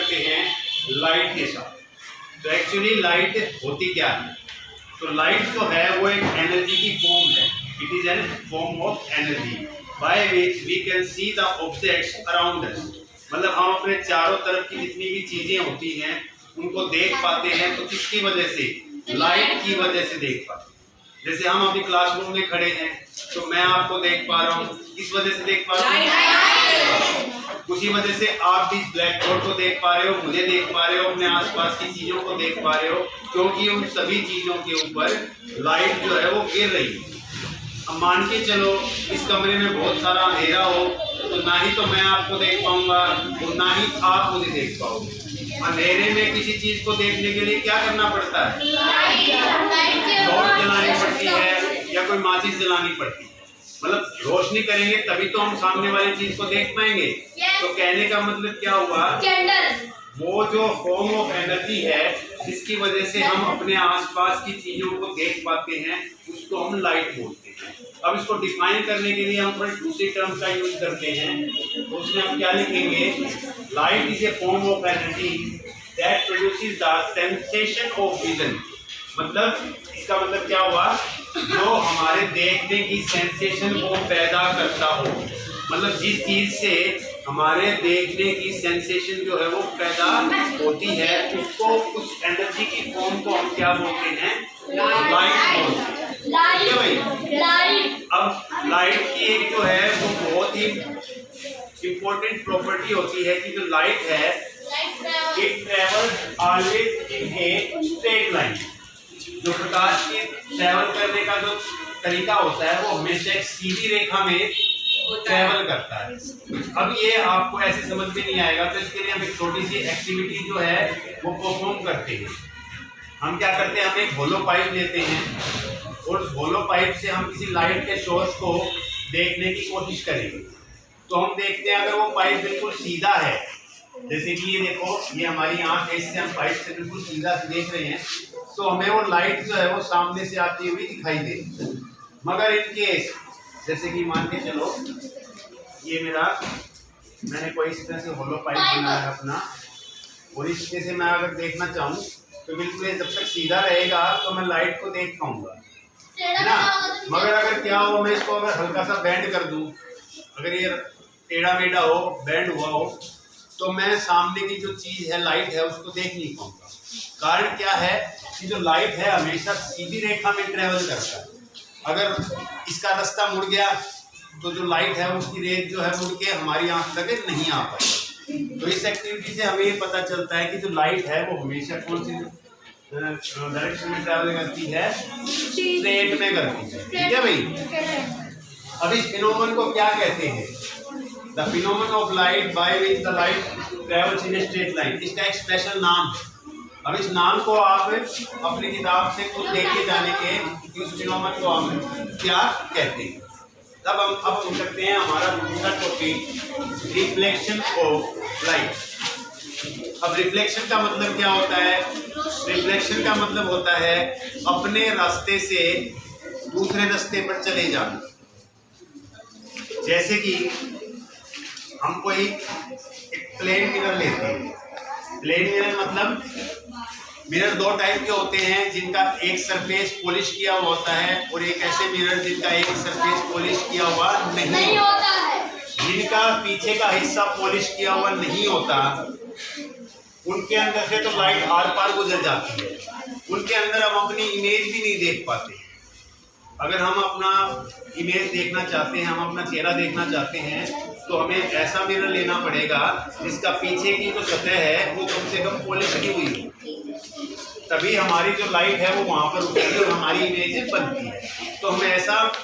करते हैं लाइट के साथ। तो एक्चुअली लाइट होती क्या है? तो लाइट जो है वो एक एनर्जी की फॉर्म है। It is an form of energy by which we can see the objects around us. मतलब हम अपने चारों तरफ की जितनी भी चीजें होती हैं उनको देख पाते हैं। तो किसकी वजह से? लाइट की वजह से देख पाते हैं। जैसे हम अभी क्लासरूम में खड़े हैं तो मैं आपको देख पा रहा हूँ, किस वजह से देख पा रहा हूँ? उसी वजह से आप भी ब्लैक बोर्ड को देख पा रहे हो, मुझे देख पा रहे हो, अपने आसपास की चीजों को देख पा रहे हो, क्योंकि उन सभी चीजों के ऊपर लाइट जो है वो गिर रही है। अब मान के चलो इस कमरे में बहुत सारा अंधेरा हो तो ना ही तो मैं आपको देख पाऊंगा और ना ही आप मुझे देख पाओगे। अंधेरे में किसी चीज को देखने के लिए क्या करना पड़ता है? टॉर्च जलानी पड़ती है या कोई माचिस जलानी पड़ती है। मतलब रोशनी करेंगे तभी तो हम सामने वाली चीज को देख पाएंगे। तो कहने का मतलब क्या हुआ? वो जो फॉर्म ऑफ एनर्जी है जिसकी वजह से हम अपने आसपास की चीजों को देख पाते हैं उसको हम लाइट बोलते हैं। अब इसको डिफाइन करने के लिए हम थोड़ी दूसरी टर्म का यूज करते हैं। तो उसमें हम क्या लिखेंगे? Light is a form of energy that produces the sensation of vision. मतलब इसका मतलब क्या हुआ? जो हमारे देखने की सेंसेशन को पैदा करता हो। मतलब जिस चीज से हमारे देखने की सेंसेशन जो है वो पैदा होती है उसको, उस एनर्जी की फॉर्म को हम क्या बोलते हैं? लाइट बोलते हैं। ठीक है भाई? अब लाइट की एक जो है वो बहुत ही इंपॉर्टेंट प्रॉपर्टी होती है कि जो लाइट है it travels always in a straight line. जो प्रकाश के ट्रेवल करने का जो तरीका होता है वो हमेशा एक सीधी रेखा में ट्रेवल करता है। अब ये आपको ऐसे समझ में नहीं आएगा तो इसके लिए हम एक छोटी सी एक्टिविटी जो है वो परफॉर्म करते हैं। हम क्या करते हैं? हम एक होलो पाइप लेते हैं और उस होलो पाइप से हम किसी लाइट के सोर्स को देखने की कोशिश करेंगे। तो हम देखते हैं अगर वो पाइप बिल्कुल सीधा है, जैसे कि ये देखो, ये हमारी आंख है, इससे हम पाइप से बिल्कुल सीधा से देख रहे हैं तो हमें वो लाइट जो है वो सामने से आती हुई दिखाई दे। मगर इन केस जैसे कि मान के चलो ये मैंने कोई इस तरह से होलो पाइप बनाया है अपना और इस तरह से मैं अगर देखना चाहूँ तो बिल्कुल जब तक सीधा रहेगा तो मैं लाइट को देख पाऊंगा ना। मगर अगर क्या हो, मैं इसको अगर हल्का सा बेंड कर दूं, अगर ये टेढ़ा मेढ़ा हो, बेंड हुआ हो, तो मैं सामने की जो चीज है लाइट है उसको देख नहीं पाऊंगा। कारण क्या है कि जो लाइट है हमेशा सीधी रेखा में ट्रेवल करता है। अगर इसका रास्ता मुड़ गया तो जो लाइट है उसकी रेंज जो है मुड़ के हमारी आंख तक नहीं आ पाएगी। तो इस एक्टिविटी से हमें ये पता चलता है कि जो लाइट है वो हमेशा कौन सी डायरेक्शन में ट्रैवल करती है? स्ट्रेट में करती है। ठीक है भाई? अब इस फिनोमेनन को क्या कहते हैं? The phenomenon of light by which the light travels in a straight line. इसका एक स्पेशल नाम है। अब इस नाम को आप अपनी किताब से खुद लेके जाने के इस फिनोमेनन को हम क्या कहते हैं। तब हम करते हैं हमारा दूसरा टॉपिक रिफ्लेक्शन ऑफ लाइट। अब रिफ्लेक्शन का मतलब क्या होता है? रिफ्लेक्शन का मतलब होता है अपने रास्ते से दूसरे रास्ते पर चले जाना। जैसे कि हम कोई एक प्लेन मिरर लेते हैं। प्लेन मिरर मतलब मिरर दो टाइप के होते हैं, जिनका एक सरफेस पॉलिश किया हुआ होता है और एक ऐसे मिरर जिनका एक सरफेस पॉलिश किया हुआ नहीं होता है। जिनका पीछे का हिस्सा पॉलिश किया हुआ नहीं होता उनके अंदर से तो लाइट आर पार गुजर जाती है, उनके अंदर हम अपनी इमेज भी नहीं देख पाते। अगर हम अपना इमेज देखना चाहते हैं, हम अपना चेहरा देखना चाहते हैं तो हमें ऐसा मिरर लेना पड़ेगा जिसका पीछे की जो सतह है वो कम से कम पॉलिश की हुई हो, तभी हमारी जो लाइट है वो वहाँ पर उठेगी और हमारी इमेज बनती है। तो हमें ऐसा